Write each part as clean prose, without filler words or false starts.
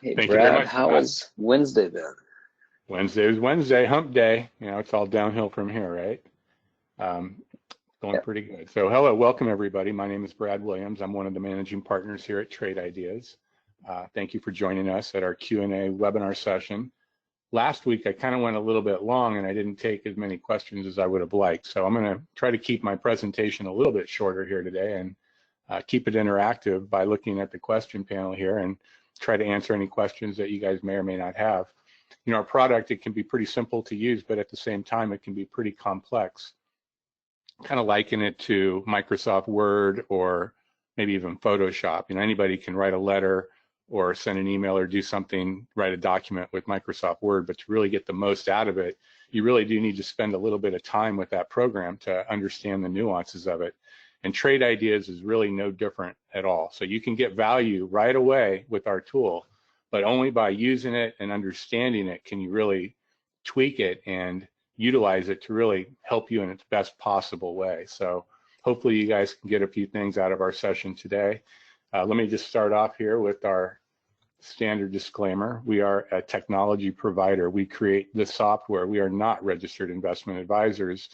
Hey Thank you very Brad, much, how Scott. has Wednesday been? Wednesday is Wednesday, hump day. You know, it's all downhill from here, right? Um, Going Yeah, pretty good. So hello, welcome everybody. My name is Brad Williams. I'm one of the managing partners here at Trade Ideas. Thank you for joining us at our Q&A webinar session. Last week, I kind of went a little bit long and I didn't take as many questions as I would have liked. So I'm going to try to keep my presentation a little bit shorter here today and keep it interactive by looking at the question panel here and try to answer any questions that you guys may or may not have. You know, our product, it can be pretty simple to use, but at the same time, it can be pretty complex. Kind of liken it to Microsoft Word or maybe even Photoshop. You know, anybody can write a letter or send an email or do something, write a document with Microsoft Word, but to really get the most out of it, you really do need to spend a little bit of time with that program to understand the nuances of it. And Trade Ideas is really no different at all. So you can get value right away with our tool, but only by using it and understanding it can you really tweak it and utilize it to really help you in its best possible way. So hopefully you guys can get a few things out of our session today. Let me just start off here with our standard disclaimer. We are a technology provider. We create the software. We are not registered investment advisors.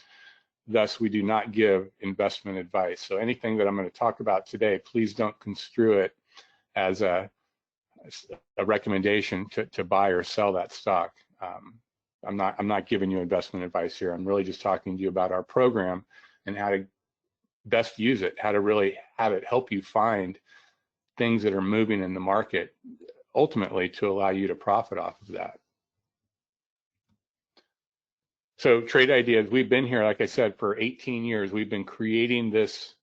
Thus, we do not give investment advice. So anything that I'm going to talk about today, please don't construe it as a recommendation to buy or sell that stock. I'm not giving you investment advice here. I'm really just talking to you about our program and how to best use it, how to really have it help you find things that are moving in the market, ultimately to allow you to profit off of that. So Trade Ideas, we've been here, like I said, for 18 years. We've been creating this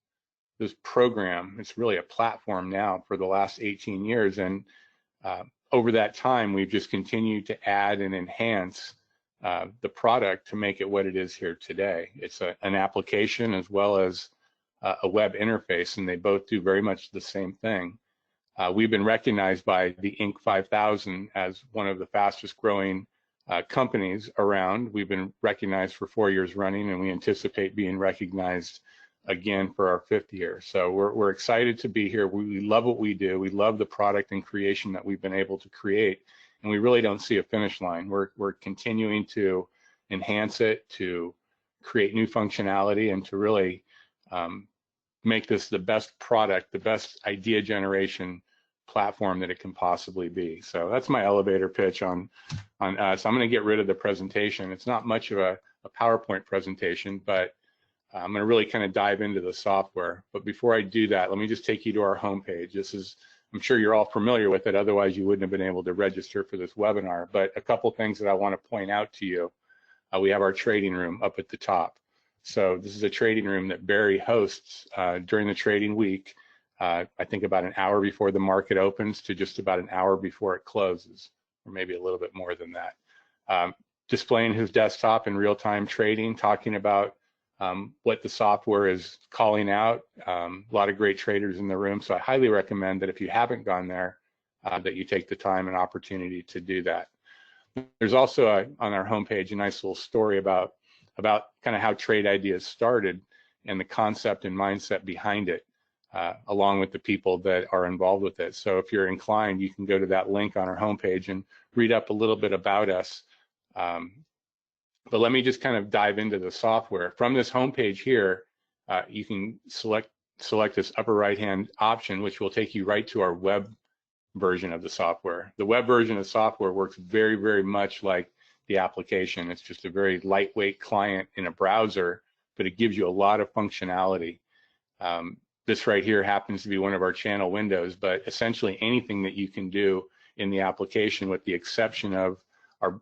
program. It's really a platform now for the last 18 years. And over that time, we've just continued to add and enhance the product to make it what it is here today. It's an application as well as a web interface, and they both do very much the same thing. We've been recognized by the Inc. 5000 as one of the fastest growing companies around. We've been recognized for 4 years running, and we anticipate being recognized again for our 5th year. So we're excited to be here. We love what we do. We love the product and creation that we've been able to create, and we really don't see a finish line. We're continuing to enhance it, to create new functionality, and to really make this the best product, the best idea generation platform that it can possibly be. So that's my elevator pitch on us. I'm going to get rid of the presentation. It's not much of a PowerPoint presentation, but I'm going to really kind of dive into the software. But before I do that, let me just take you to our homepage. This is, I'm sure you're all familiar with it, otherwise you wouldn't have been able to register for this webinar. But a couple things that I want to point out to you. We have our trading room up at the top. So this is a trading room that Barry hosts during the trading week. I think about an hour before the market opens to just about an hour before it closes, or maybe a little bit more than that. Displaying his desktop in real-time trading, talking about what the software is calling out. A lot of great traders in the room, so I highly recommend that if you haven't gone there, that you take the time and opportunity to do that. There's also on our homepage a nice little story about kind of how Trade Ideas started and the concept and mindset behind it, along with the people that are involved with it. So if you're inclined, you can go to that link on our homepage and read up a little bit about us. But let me just kind of dive into the software. From this homepage here, you can select this upper right-hand option, which will take you right to our web version of the software. The web version of software works very, very much like the application. It's just a very lightweight client in a browser, but it gives you a lot of functionality. This right here happens to be one of our channel windows, but essentially anything that you can do in the application, with the exception of our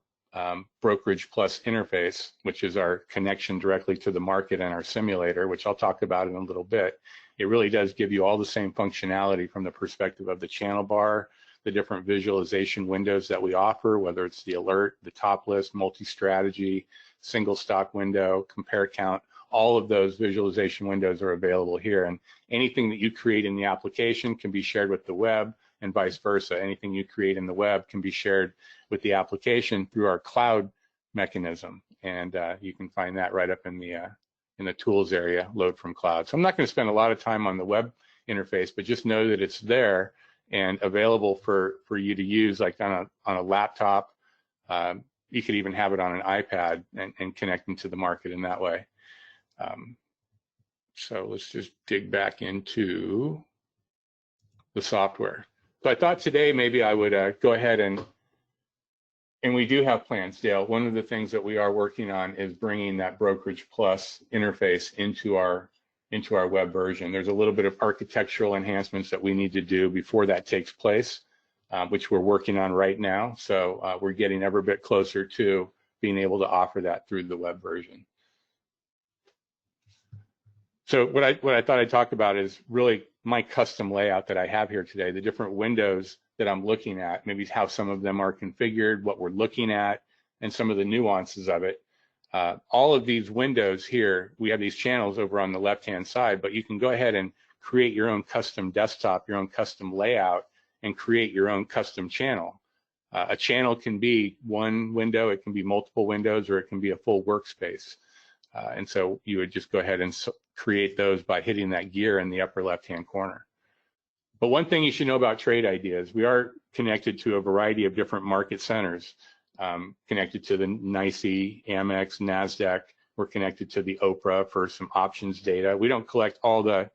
Brokerage Plus interface, which is our connection directly to the market and our simulator, which I'll talk about in a little bit. It really does give you all the same functionality from the perspective of the channel bar, the different visualization windows that we offer, whether it's the alert, the top list, multi-strategy, single stock window, compare count. All of those visualization windows are available here, and anything that you create in the application can be shared with the web, and vice versa. Anything you create in the web can be shared with the application through our cloud mechanism, and you can find that right up in the tools area, load from cloud. So I'm not going to spend a lot of time on the web interface, but just know that it's there, and available for you to use like on a laptop. You could even have it on an iPad and connect into the market in that way. So let's just dig back into the software. So I thought today maybe I would go ahead and we do have plans, Dale. One of the things that we are working on is bringing that Brokerage Plus interface into our web version. There's a little bit of architectural enhancements that we need to do before that takes place, which we're working on right now. So we're getting every bit closer to being able to offer that through the web version. So what I thought I'd talk about is really my custom layout that I have here today, the different windows that I'm looking at, maybe how some of them are configured, what we're looking at, and some of the nuances of it. All of these windows here, we have these channels over on the left-hand side, but you can go ahead and create your own custom desktop, your own custom layout, and create your own custom channel. A channel can be one window, it can be multiple windows, or it can be a full workspace. And so you would just go ahead and create those by hitting that gear in the upper left-hand corner. But one thing you should know about Trade Ideas, we are connected to a variety of different market centers, connected to the NYSE, Amex, NASDAQ. We're connected to the OPRA for some options data. We don't collect all the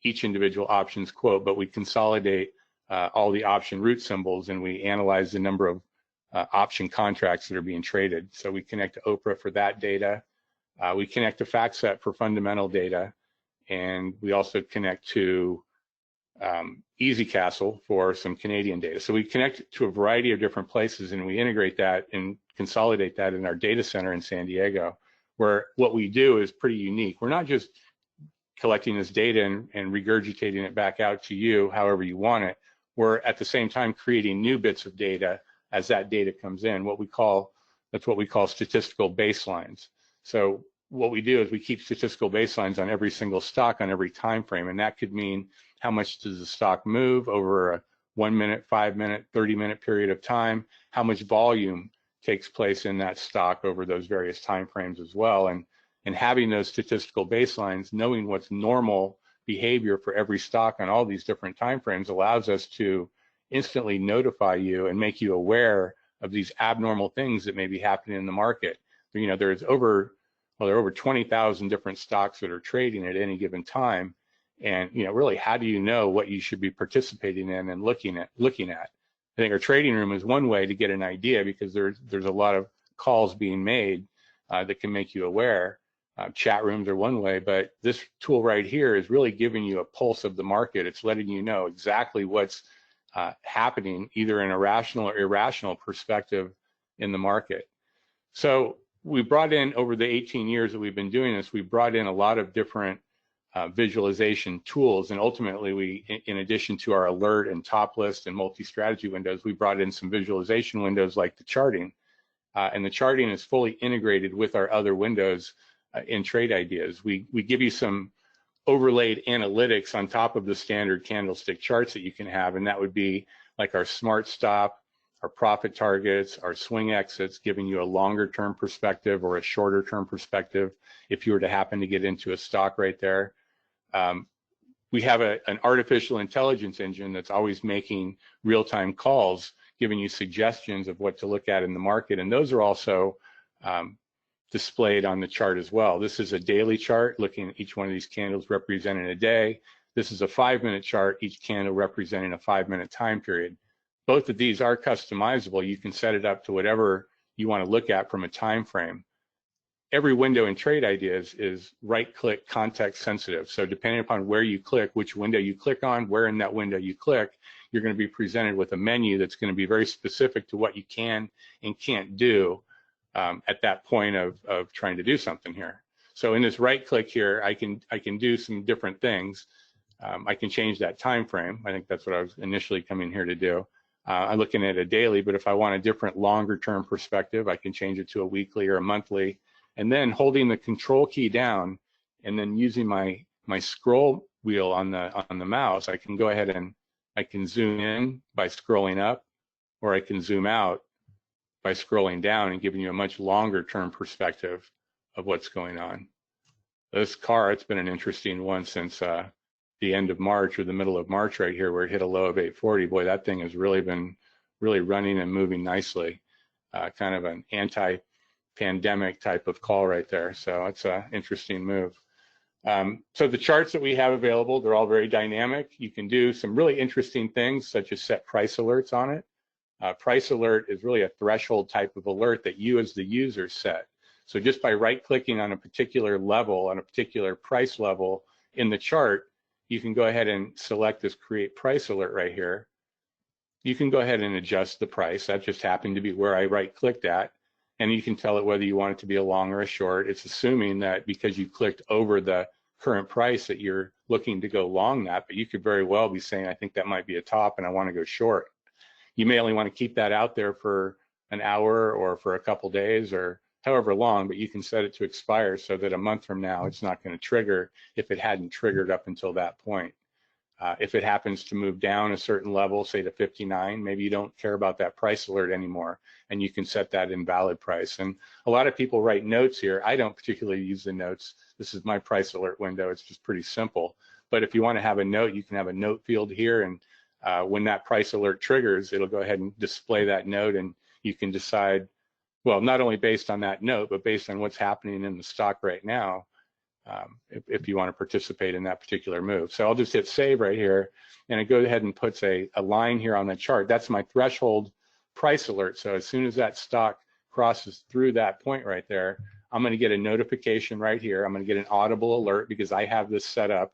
each individual options quote, but we consolidate all the option root symbols, and we analyze the number of option contracts that are being traded. So we connect to OPRA for that data. We connect to FactSet for fundamental data, and we also connect to EasyCastle for some Canadian data. So we connect to a variety of different places, and we integrate that and consolidate that in our data center in San Diego, where what we do is pretty unique. We're not just collecting this data and regurgitating it back out to you however you want it. We're at the same time creating new bits of data as that data comes in, that's what we call statistical baselines. So what we do is we keep statistical baselines on every single stock on every time frame, and that could mean how much does the stock move over a 1 minute, 5 minute, 30-minute period of time, how much volume takes place in that stock over those various time frames as well. And having those statistical baselines, knowing what's normal behavior for every stock on all these different time frames allows us to instantly notify you and make you aware of these abnormal things that may be happening in the market. You know, there are over 20,000 different stocks that are trading at any given time. And, you know, really, how do you know what you should be participating in and looking at? I think our trading room is one way to get an idea, because there's a lot of calls being made that can make you aware. Chat rooms are one way, but this tool right here is really giving you a pulse of the market. It's letting you know exactly what's happening, either in a rational or irrational perspective in the market. So we brought in, over the 18 years that we've been doing this, we brought in a lot of different visualization tools, and ultimately we, in addition to our alert and top list and multi-strategy windows, we brought in some visualization windows like the charting, and the charting is fully integrated with our other windows in Trade Ideas. We give you some overlaid analytics on top of the standard candlestick charts that you can have, and that would be like our smart stop, our profit targets, our swing exits, giving you a longer term perspective or a shorter term perspective if you were to happen to get into a stock right there. We have an artificial intelligence engine that's always making real-time calls, giving you suggestions of what to look at in the market, and those are also displayed on the chart as well. This is a daily chart, looking at each one of these candles representing a day. This is a 5-minute chart, each candle representing a 5-minute time period. Both of these are customizable. You can set it up to whatever you want to look at from a time frame. Every window in Trade Ideas is right-click context sensitive. So depending upon where you click, which window you click on, where in that window you click, you're going to be presented with a menu that's going to be very specific to what you can and can't do at that point of trying to do something here. So in this right-click here, I can do some different things. I can change that time frame. I think that's what I was initially coming here to do. I'm looking at a daily, but if I want a different longer-term perspective, I can change it to a weekly or a monthly. And then holding the control key down and then using my scroll wheel on the mouse, I can go ahead and I can zoom in by scrolling up, or I can zoom out by scrolling down and giving you a much longer term perspective of what's going on. This car, it's been an interesting one since the end of March or the middle of March right here, where it hit a low of 840. Boy, that thing has really been running and moving nicely. Kind of an anti-pandemic type of call right there. So it's an interesting move. So the charts that we have available, they're all very dynamic. You can do some really interesting things, such as set price alerts on it. Price alert is really a threshold type of alert that you as the user set. So just by right-clicking on a particular level, on a particular price level in the chart, you can go ahead and select this create price alert right here. You can go ahead and adjust the price. That just happened to be where I right-clicked at. And you can tell it whether you want it to be a long or a short. It's assuming that because you clicked over the current price that you're looking to go long that, but you could very well be saying, I think that might be a top and I want to go short. You may only want to keep that out there for an hour or for a couple days or however long, but you can set it to expire so that a month from now it's not going to trigger if it hadn't triggered up until that point. If it happens to move down a certain level, say to 59, maybe you don't care about that price alert anymore, and you can set that invalid price. And a lot of people write notes here. I don't particularly use the notes. This is my price alert window. It's just pretty simple. But if you want to have a note, you can have a note field here, and when that price alert triggers, it'll go ahead and display that note, and you can decide, well, not only based on that note, but based on what's happening in the stock right now, if you want to participate in that particular move. So I'll just hit save right here, and it goes ahead and puts a line here on the chart. That's my threshold price alert. So as soon as that stock crosses through that point right there, I'm going to get a notification right here. I'm going to get an audible alert because I have this set up.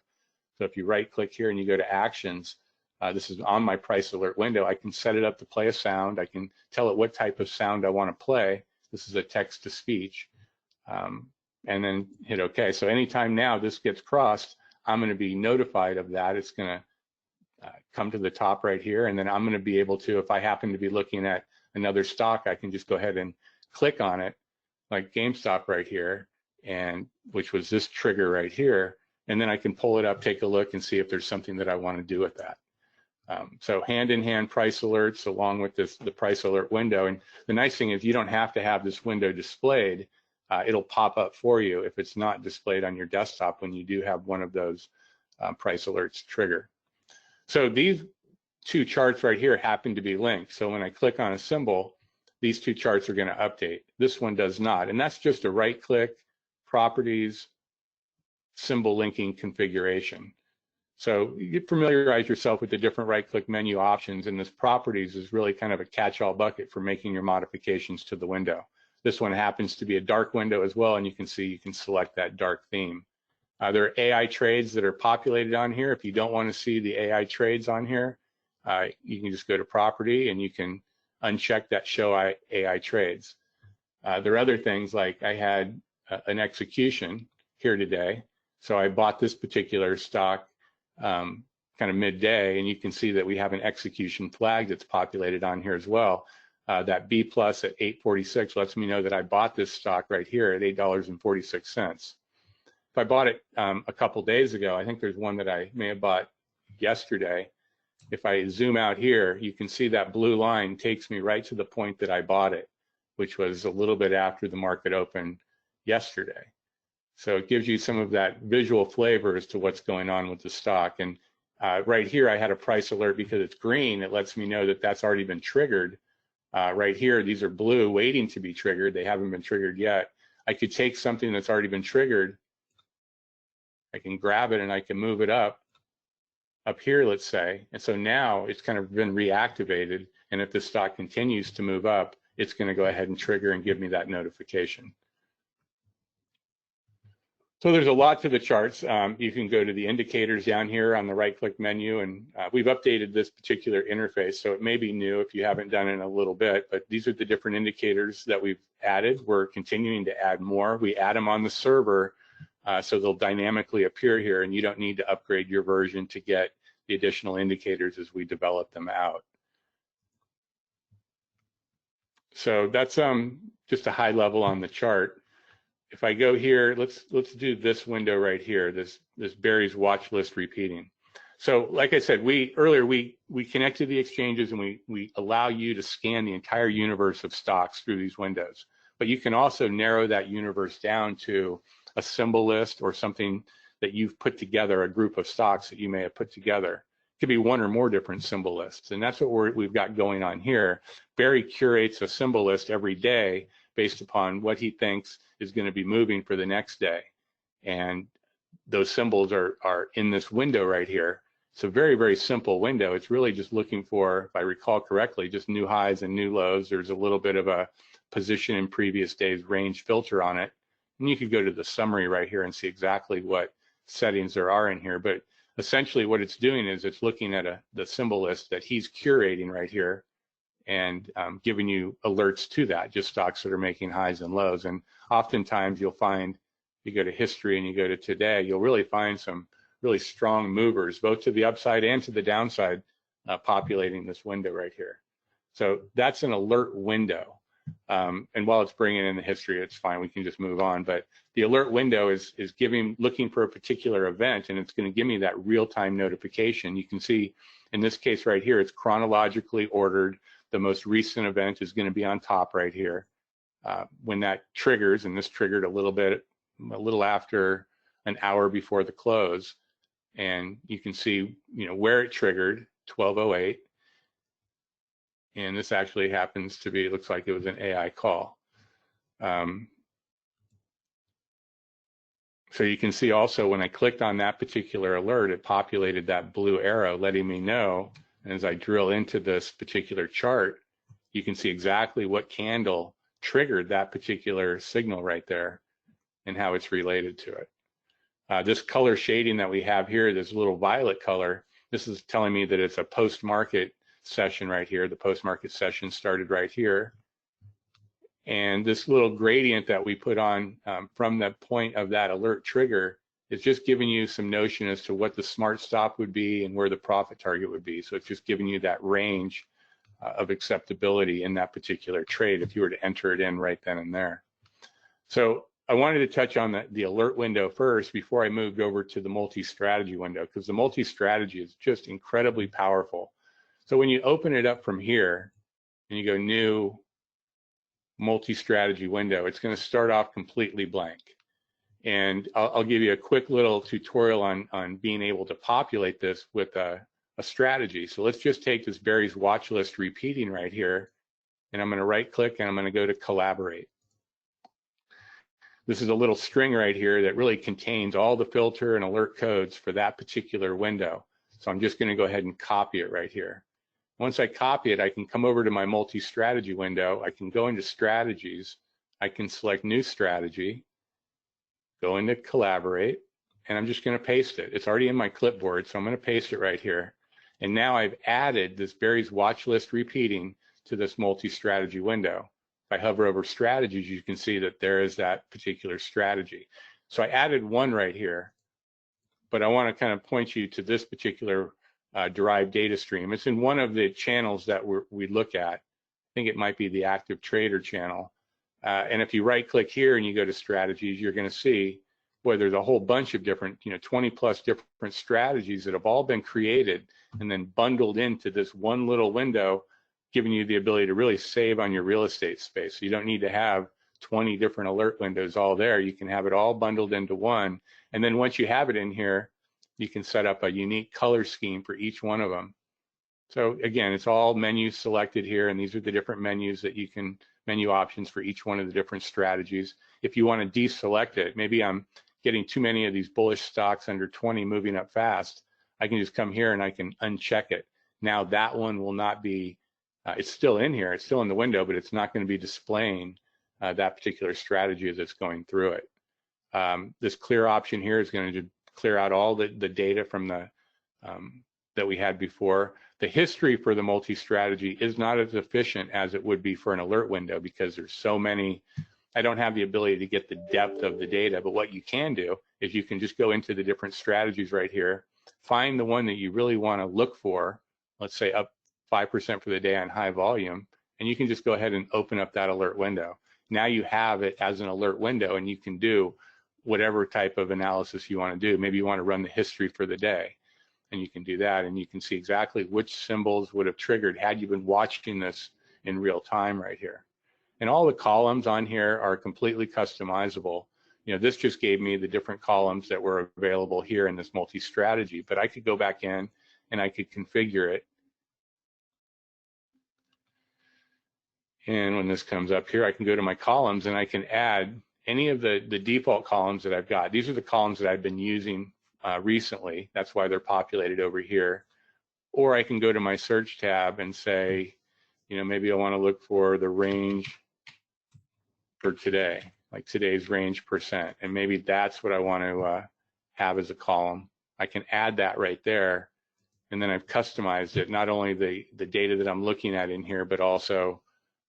So if you right click here and you go to actions, this is on my price alert window. I can set it up to play a sound. I can tell it what type of sound I want to play. This is a text to speech. And then hit OK. So anytime now this gets crossed, I'm going to be notified of that. It's going to come to the top right here, and then I'm going to be able to, if I happen to be looking at another stock, I can just go ahead and click on it, like GameStop right here, and which was this trigger right here, and then I can pull it up, take a look, and see if there's something that I want to do with that. So hand-in-hand price alerts along with the price alert window. And the nice thing is you don't have to have this window displayed. It'll pop up for you if it's not displayed on your desktop when you do have one of those price alerts trigger. So these two charts right here happen to be linked. So when I click on a symbol, these two charts are going to update. This one does not. And that's just a right-click, properties, symbol linking configuration. So you familiarize yourself with the different right-click menu options, and this properties is really kind of a catch-all bucket for making your modifications to the window. This one happens to be a dark window as well, and you can see you can select that dark theme. There are AI trades that are populated on here. If you don't want to see the AI trades on here, you can just go to property and you can uncheck that show AI trades. There are other things like I had an execution here today. So I bought this particular stock kind of midday, and you can see that we have an execution flag that's populated on here as well. That B plus at 846 lets me know that I bought this stock right here at $8.46. If I bought it a couple days ago, I think there's one that I may have bought yesterday. If I zoom out here, you can see that blue line takes me right to the point that I bought it, which was a little bit after the market opened yesterday. So it gives you some of that visual flavor as to what's going on with the stock. And right here, I had a price alert because it's green. It lets me know that that's already been triggered. Right here, these are blue waiting to be triggered. They haven't been triggered yet. I could take something that's already been triggered. I can grab it and I can move it up here, let's say. And so now it's kind of been reactivated. And if the stock continues to move up, it's going to go ahead and trigger and give me that notification. So there's a lot to the charts. You can go to the indicators down here on the right-click menu, and we've updated this particular interface, so it may be new if you haven't done it in a little bit, but these are the different indicators that we've added. We're continuing to add more. We add them on the server, so they'll dynamically appear here, and you don't need to upgrade your version to get the additional indicators as we develop them out. So that's just a high level on the chart. If I go here, let's do this window right here, this Barry's watch list repeating. So like I said, earlier we connect to the exchanges and we allow you to scan the entire universe of stocks through these windows. But you can also narrow that universe down to a symbol list or something that you've put together, a group of stocks that you may have put together. It could be one or more different symbol lists, and that's what we've got going on here. Barry curates a symbol list every day based upon what he thinks is going to be moving for the next day, and those symbols are in this window right here. It's a very, very simple window. It's really just looking for, if I recall correctly, just new highs and new lows. There's a little bit of a position in previous days range filter on it. And you could go to the summary right here and see exactly what settings there are in here. But essentially what it's doing is it's looking at the symbol list that he's curating right here and giving you alerts to that, just stocks that are making highs and lows. And oftentimes you'll find, you go to history and you go to today, you'll really find some really strong movers, both to the upside and to the downside, populating this window right here. So that's an alert window. And while it's bringing in the history, it's fine, we can just move on. But the alert window is looking for a particular event, and it's going to give me that real-time notification. You can see in this case right here, it's chronologically ordered. The most recent event is going to be on top right here. When that triggers, and this triggered a little after an hour before the close, and you can see, where it triggered, 12:08. And this actually happens to be, it looks like it was an AI call. So you can see also when I clicked on that particular alert, it populated that blue arrow letting me know. And as I drill into this particular chart, you can see exactly what candle triggered that particular signal right there and how it's related to it. This color shading that we have here, this little violet color, this is telling me that it's a post-market session right here. The post-market session started right here. And this little gradient that we put on from the point of that alert trigger is just giving you some notion as to what the smart stop would be and where the profit target would be. So it's just giving you that range of acceptability in that particular trade if you were to enter it in right then and there. So I wanted to touch on the alert window first before I moved over to the multi-strategy window, because the multi-strategy is just incredibly powerful. So when you open it up from here and you go new multi-strategy window, it's going to start off completely blank. And I'll give you a quick little tutorial on being able to populate this with a strategy. So let's just take this Barry's watch list repeating right here, and I'm going to right click and I'm going to go to collaborate. This is a little string right here that really contains all the filter and alert codes for that particular window. So I'm just going to go ahead and copy it right here. Once I copy it, I can come over to my multi-strategy window. I can go into strategies. I can select new strategy, go into collaborate, and I'm just going to paste it. It's already in my clipboard, so I'm going to paste it right here. And now I've added this Barry's watch list repeating to this multi-strategy window. If I hover over strategies, you can see that there is that particular strategy. So I added one right here, but I want to kind of point you to this particular derived data stream. It's in one of the channels that we look at. I think it might be the active trader channel. And if you right click here and you go to strategies, you're going to see, boy, there's a whole bunch of different, 20 plus different strategies that have all been created and then bundled into this one little window, giving you the ability to really save on your real estate space. So you don't need to have 20 different alert windows all there. You can have it all bundled into one. And then once you have it in here, you can set up a unique color scheme for each one of them. So again, it's all menu selected here, and these are the different menus that you can, menu options for each one of the different strategies. If you want to deselect it, maybe I'm getting too many of these bullish stocks under 20 moving up fast, I can just come here and I can uncheck it. Now that one will not be, it's still in here, it's still in the window, but it's not going to be displaying that particular strategy as it's going through it. This clear option here is going to clear out all the data from the that we had before. The history for the multi-strategy is not as efficient as it would be for an alert window because there's so many. I don't have the ability to get the depth of the data, but what you can do is you can just go into the different strategies right here, find the one that you really want to look for, let's say up 5% for the day on high volume, and you can just go ahead and open up that alert window. Now you have it as an alert window and you can do whatever type of analysis you want to do. Maybe you want to run the history for the day, and you can do that, and you can see exactly which symbols would have triggered had you been watching this in real time right here. And all the columns on here are completely customizable. this just gave me the different columns that were available here in this multi-strategy, but I could go back in and I could configure it. And when this comes up here, I can go to my columns and I can add any of the default columns that I've got. These are the columns that I've been using recently. That's why they're populated over here. Or I can go to my search tab and say, maybe I want to look for the range for today, like today's range percent. And maybe that's what I want to have as a column. I can add that right there. And then I've customized it, not only the data that I'm looking at in here, but also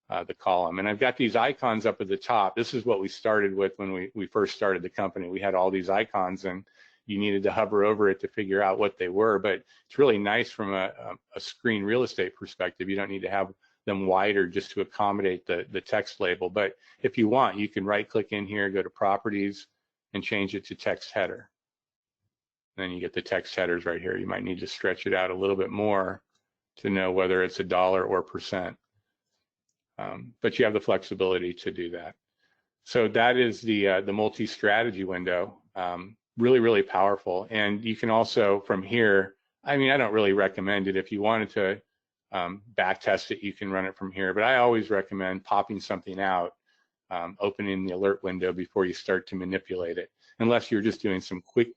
the column. And I've got these icons up at the top. This is what we started with when we first started the company. We had all these icons and you needed to hover over it to figure out what they were, but it's really nice from a screen real estate perspective. You don't need to have them wider just to accommodate the text label. But if you want, you can right click in here, go to properties and change it to text header. And then you get the text headers right here. You might need to stretch it out a little bit more to know whether it's $, or percent. But you have the flexibility to do that. So that is the multi-strategy window. Really, really powerful. And you can also, from here, I don't really recommend it. If you wanted to back test it, you can run it from here. But I always recommend popping something out, opening the alert window before you start to manipulate it, unless you're just doing some quick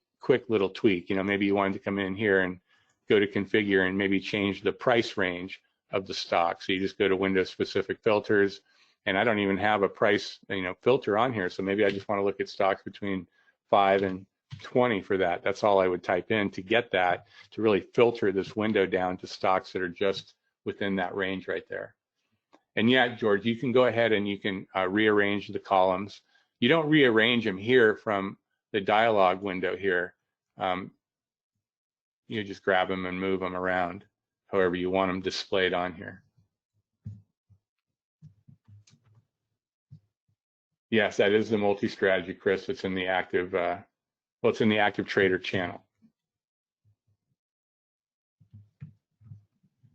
little tweak. Maybe you wanted to come in here and go to configure and maybe change the price range of the stock. So you just go to window specific filters, and I don't even have a price filter on here. So maybe I just want to look at stocks between 5 and 20 for that. That's all I would type in to get that, to really filter this window down to stocks that are just within that range right there. And yeah, George, you can go ahead and you can rearrange the columns. You don't rearrange them here from the dialog window here. You just grab them and move them around however you want them displayed on here. Yes, that is the multi-strategy, Chris. It's in the active, it's in the active trader channel.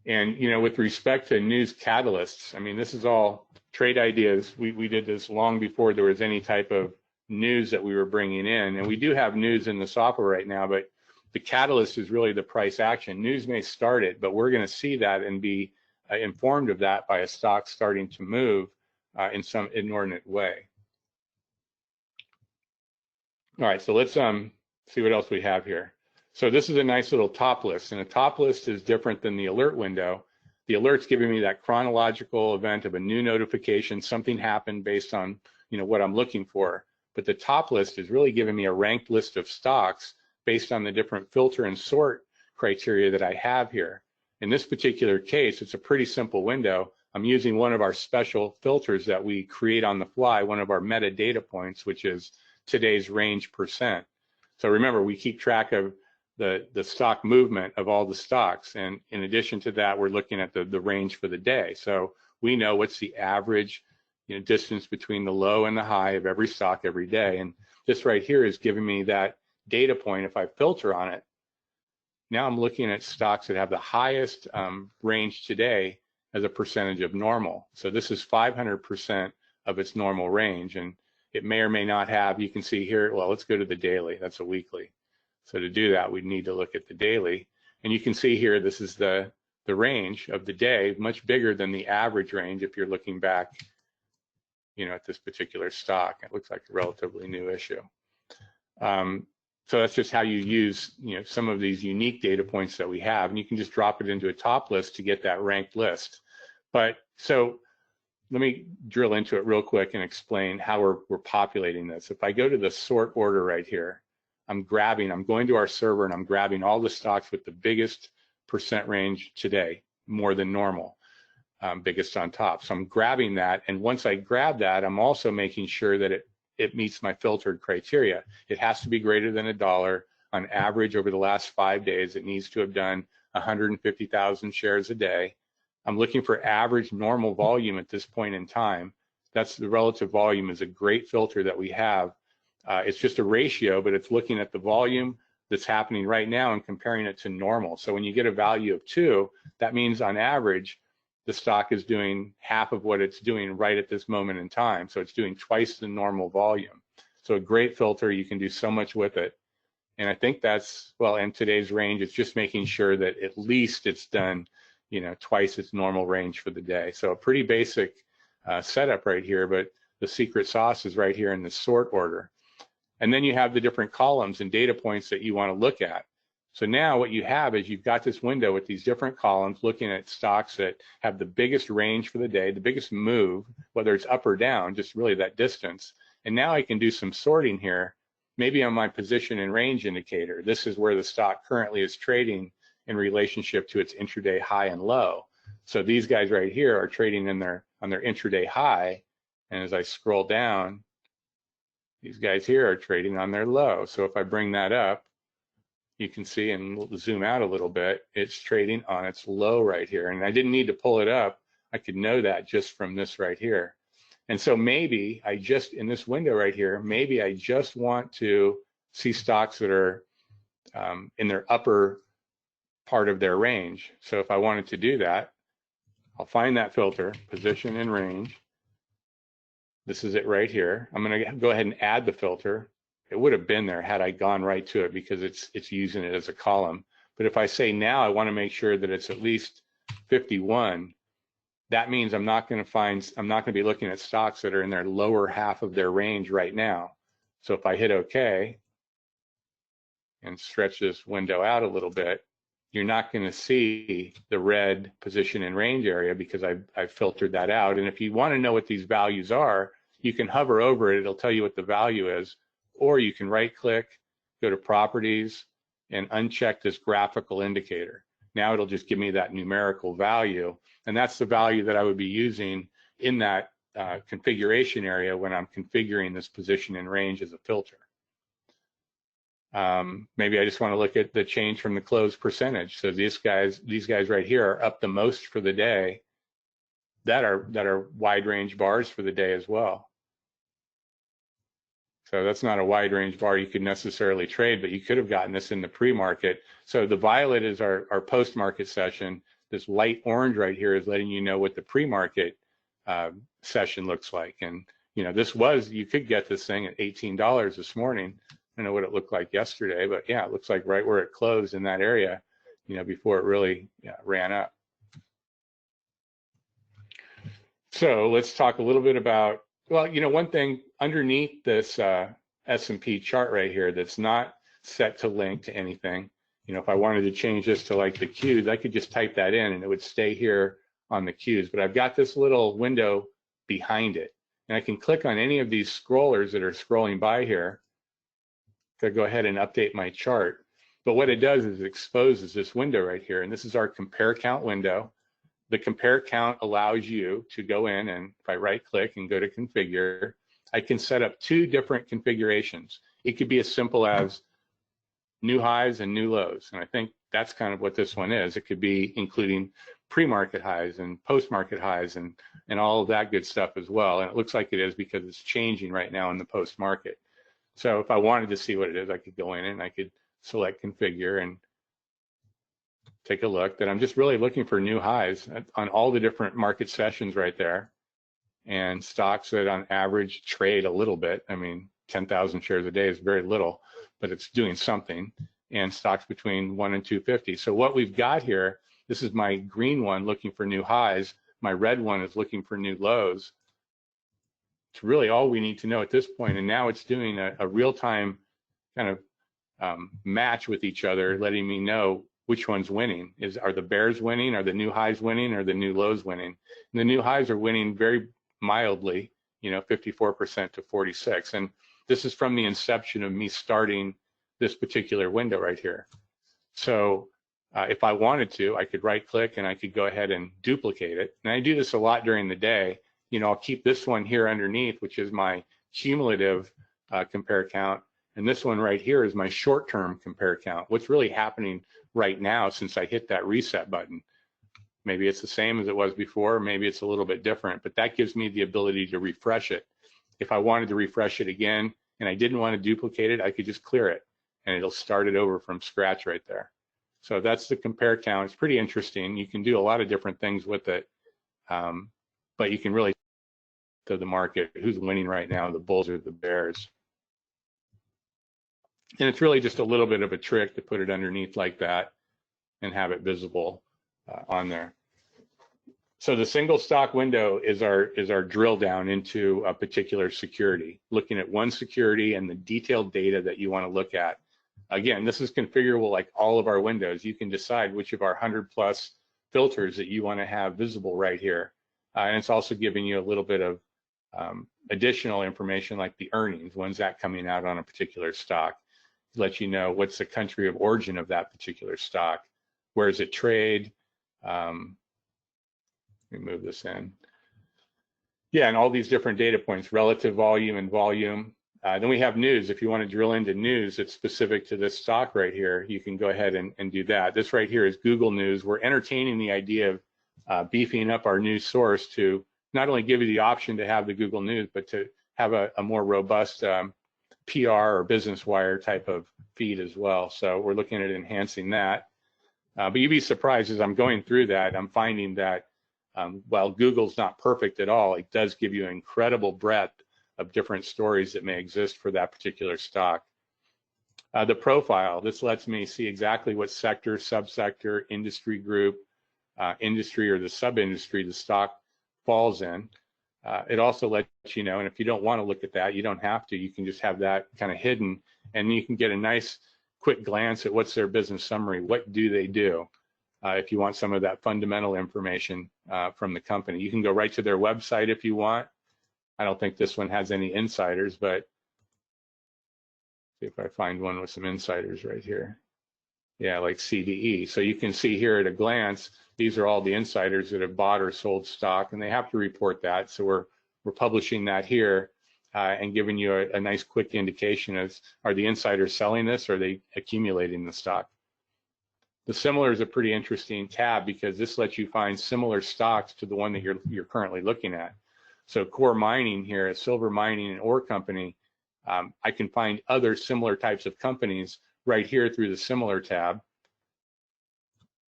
And with respect to news catalysts, this is all trade ideas. We did this long before there was any type of news that we were bringing in, and we do have news in the software right now, but the catalyst is really the price action. News may start it, but we're going to see that and be informed of that by a stock starting to move in some inordinate way. All right, so let's see what else we have here. So this is a nice little top list, and a top list is different than the alert window. The alert's giving me that chronological event of a new notification, something happened based on what I'm looking for. But the top list is really giving me a ranked list of stocks based on the different filter and sort criteria that I have here. In this particular case, it's a pretty simple window. I'm using one of our special filters that we create on the fly, one of our metadata points, which is today's range percent. So remember, we keep track of the stock movement of all the stocks, and in addition to that, we're looking at the range for the day. So we know what's the average distance between the low and the high of every stock every day, and this right here is giving me that data point. If I filter on it, now I'm looking at stocks that have the highest range today as a percentage of normal. So this is 500% of its normal range, and it may or may not have, you can see here, well, let's go to the daily, that's a weekly. So to do that, we need to look at the daily. And you can see here, this is the range of the day, much bigger than the average range if you're looking back, at this particular stock. It looks like a relatively new issue. So that's just how you use, some of these unique data points that we have, and you can just drop it into a top list to get that ranked list. But so let me drill into it real quick and explain how we're populating this. If I go to the sort order right here, I'm going to our server and I'm grabbing all the stocks with the biggest percent range today, more than normal, biggest on top. So I'm grabbing that, and once I grab that, I'm also making sure that it meets my filtered criteria. It has to be greater than $1 on average over the last 5 days. It needs to have done 150,000 shares a day. I'm looking for average normal volume at this point in time. That's the relative volume is a great filter that we have. It's just a ratio, but it's looking at the volume that's happening right now and comparing it to normal. So when you get a value of 2, that means on average, the stock is doing half of what it's doing right at this moment in time. So it's doing twice the normal volume. So a great filter, you can do so much with it. And I think that's, well, in today's range, it's just making sure that at least it's done, twice its normal range for the day. So a pretty basic setup right here, but the secret sauce is right here in the sort order. And then you have the different columns and data points that you want to look at. So now what you have is you've got this window with these different columns looking at stocks that have the biggest range for the day, the biggest move, whether it's up or down, just really that distance. And now I can do some sorting here, maybe on my position and range indicator. This is where the stock currently is trading in relationship to its intraday high and low. So these guys right here are trading on their intraday high. And as I scroll down, these guys here are trading on their low. So if I bring that up, you can see, and we'll zoom out a little bit, it's trading on its low right here. And I didn't need to pull it up. I could know that just from this right here. And so maybe I just, in this window right here, maybe I just want to see stocks that are in their upper part of their range. So if I wanted to do that, I'll find that filter, position and range. This is it right here. I'm going to go ahead and add the filter. It would have been there had I gone right to it because it's using it as a column. But if I say now I want to make sure that it's at least 51, that means I'm not going to be looking at stocks that are in their lower half of their range right now. So if I hit OK and stretch this window out a little bit, you're not going to see the red position and range area because I've filtered that out. And if you want to know what these values are, you can hover over it. It'll tell you what the value is. Or you can right click, go to properties, and uncheck this graphical indicator. Now it'll just give me that numerical value. And that's the value that I would be using in that configuration area when I'm configuring this position and range as a filter. Maybe I just want to look at the change from the close percentage. So these guys right here are up the most for the day. That are wide range bars for the day as well. So that's not a wide range bar you could necessarily trade, but you could have gotten this in the pre-market. So the violet is our post-market session. This light orange right here is letting you know what the pre-market session looks like. And you could get this thing at $18 this morning. I don't know what it looked like yesterday, but yeah, it looks like right where it closed in that area, before it really ran up. So let's talk a little bit about, well, one thing underneath this S&P chart right here that's not set to link to anything, if I wanted to change this to like the Qs, I could just type that in and it would stay here on the Qs. But I've got this little window behind it. And I can click on any of these scrollers that are scrolling by here to go ahead and update my chart. But what it does is it exposes this window right here. And this is our compare count window. The compare count allows you to go in, and if I right click and go to configure, I can set up two different configurations. It could be as simple as new highs and new lows. And I think that's kind of what this one is. It could be including pre-market highs and post-market highs and all of that good stuff as well. And it looks like it is because it's changing right now in the post-market. So if I wanted to see what it is, I could go in and I could select configure and take a look. That I'm just really looking for new highs on all the different market sessions right there, and stocks that on average trade a little bit. I mean, 10,000 shares a day is very little, but it's doing something, and stocks between 1 and 250. So what we've got here, this is my green one looking for new highs. My red one is looking for new lows. It's really all we need to know at this point. And now it's doing a real-time kind of match with each other, letting me know which one's winning. Are the bears winning? Are the new highs winning? Or the new lows winning? And the new highs are winning very mildly, 54% to 46. And this is from the inception of me starting this particular window right here. So if I wanted to, I could right click and I could go ahead and duplicate it. And I do this a lot during the day. I'll keep this one here underneath, which is my cumulative compare count. And this one right here is my short-term compare count. What's really happening right now since I hit that reset button? Maybe it's the same as it was before, maybe it's a little bit different, but that gives me the ability to refresh it. If I wanted to refresh it again and I didn't want to duplicate it, I could just clear it and it'll start it over from scratch right there. So that's the compare count. It's pretty interesting. You can do a lot of different things with it, but you can really to the market, who's winning right now, the bulls or the bears. And it's really just a little bit of a trick to put it underneath like that and have it visible on there. So the single stock window is our drill down into a particular security, looking at one security and the detailed data that you want to look at. Again, this is configurable like all of our windows. You can decide which of our 100+ filters that you want to have visible right here. And it's also giving you a little bit of additional information like the earnings, when's that coming out on a particular stock. It lets you know what's the country of origin of that particular stock, where does it trade. Let me move this in. Yeah, and all these different data points, relative volume and volume. Then we have news. If you want to drill into news that's specific to this stock right here, you can go ahead and do that. This right here is Google News. We're entertaining the idea of beefing up our news source to not only give you the option to have the Google News, but to have a more robust PR or Business Wire type of feed as well. So we're looking at enhancing that. But you'd be surprised as I'm going through that, I'm finding that while Google's not perfect at all, it does give you an incredible breadth of different stories that may exist for that particular stock. The profile, this lets me see exactly what sector, subsector, industry group, industry or the sub-industry the stock falls in. It also lets you know, and if you don't want to look at that, you don't have to, you can just have that kind of hidden, and you can get a nice quick glance at what's their business summary, what do they do. If you want some of that fundamental information from the company, you can go right to their website if you want. I don't think this one has any insiders, but see if I find one with some insiders right here. Yeah, like CDE. So you can see here at a glance, these are all the insiders that have bought or sold stock, and they have to report that. So we're publishing that here and giving you a nice quick indication of, are the insiders selling this, or are they accumulating the stock? The similar is a pretty interesting tab because this lets you find similar stocks to the one that you're currently looking at. So core mining here, a silver mining and ore company, I can find other similar types of companies right here through the similar tab.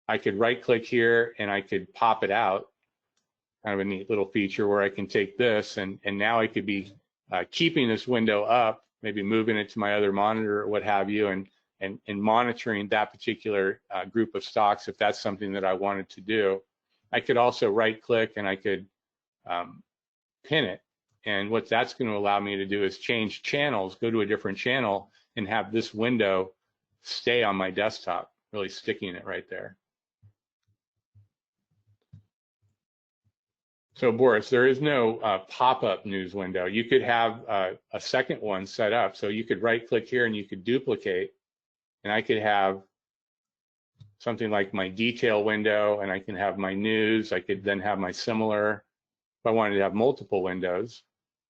I could right click here and I could pop it out, kind of a neat little feature where I can take this and now I could be keeping this window up, maybe moving it to my other monitor or what have you, and monitoring that particular group of stocks if that's something that I wanted to do. I could also right click and I could pin it, and what that's going to allow me to do is change channels, go to a different channel, and have this window stay on my desktop, really sticking it right there. So Boris, there is no pop-up news window. You could have a second one set up, so you could right click here and you could duplicate, and I could have something like my detail window, and I can have my news. I could then have my similar, if I wanted to have multiple windows.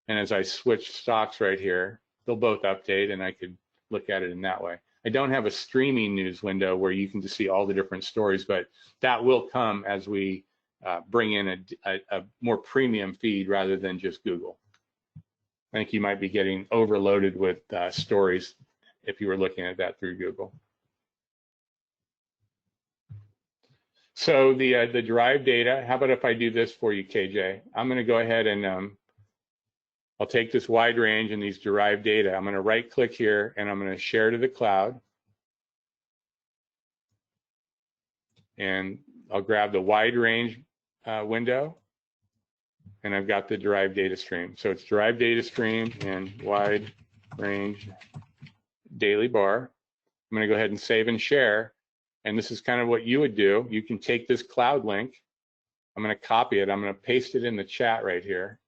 And as I switch stocks right here, they'll both update and I could look at it in that way. I don't have a streaming news window where you can just see all the different stories, but that will come as we bring in a more premium feed rather than just Google. I think you might be getting overloaded with stories if you were looking at that through Google. So the derived data, how about if I do this for you, KJ? I'm going to go ahead and I'll take this wide range and these derived data. I'm going to right click here and I'm going to share to the cloud. And I'll grab the wide range window, and I've got the derived data stream. So it's derived data stream and wide range daily bar. I'm going to go ahead and save and share. And this is kind of what you would do. You can take this cloud link. I'm going to copy it. I'm going to paste it in the chat right here.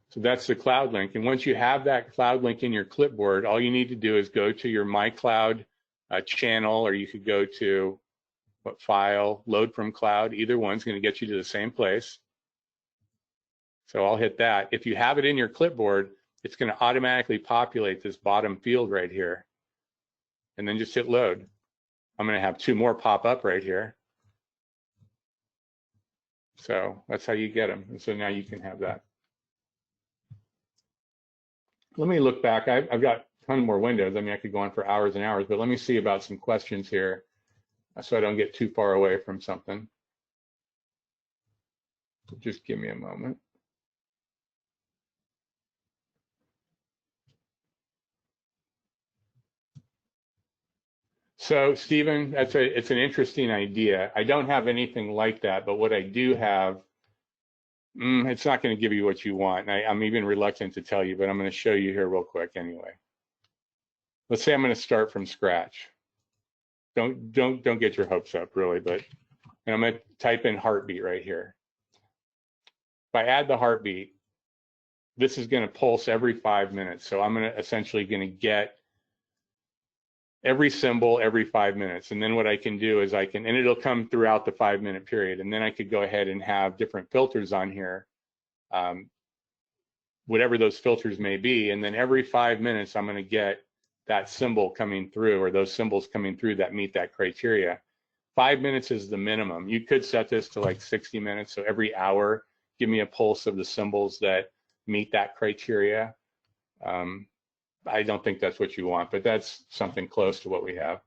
So that's the cloud link. And once you have that cloud link in your clipboard, all you need to do is go to your My Cloud channel, or you could go to what file, load from cloud. Either one's going to get you to the same place. So I'll hit that. If you have it in your clipboard, it's going to automatically populate this bottom field right here. And then just hit load. I'm going to have two more pop up right here. So that's how you get them. And so now you can have that. Let me look back. I've got a ton more windows. I mean, I could go on for hours and hours, but let me see about some questions here so I don't get too far away from something. Just give me a moment. So Stephen, it's an interesting idea. I don't have anything like that, but what I do have, it's not going to give you what you want. And I'm even reluctant to tell you, but I'm going to show you here real quick anyway. Let's say I'm going to start from scratch. Don't get your hopes up, really, but and I'm going to type in heartbeat right here. If I add the heartbeat, this is going to pulse every 5 minutes. So I'm going to essentially get every symbol every 5 minutes. And then what I can do is and it'll come throughout the 5-minute period. And then I could go ahead and have different filters on here, whatever those filters may be. And then every 5 minutes, I'm going to get that symbol coming through, or those symbols coming through that meet that criteria. 5 minutes is the minimum. You could set this to like 60 minutes. So every hour, give me a pulse of the symbols that meet that criteria. I don't think that's what you want, but that's something close to what we have.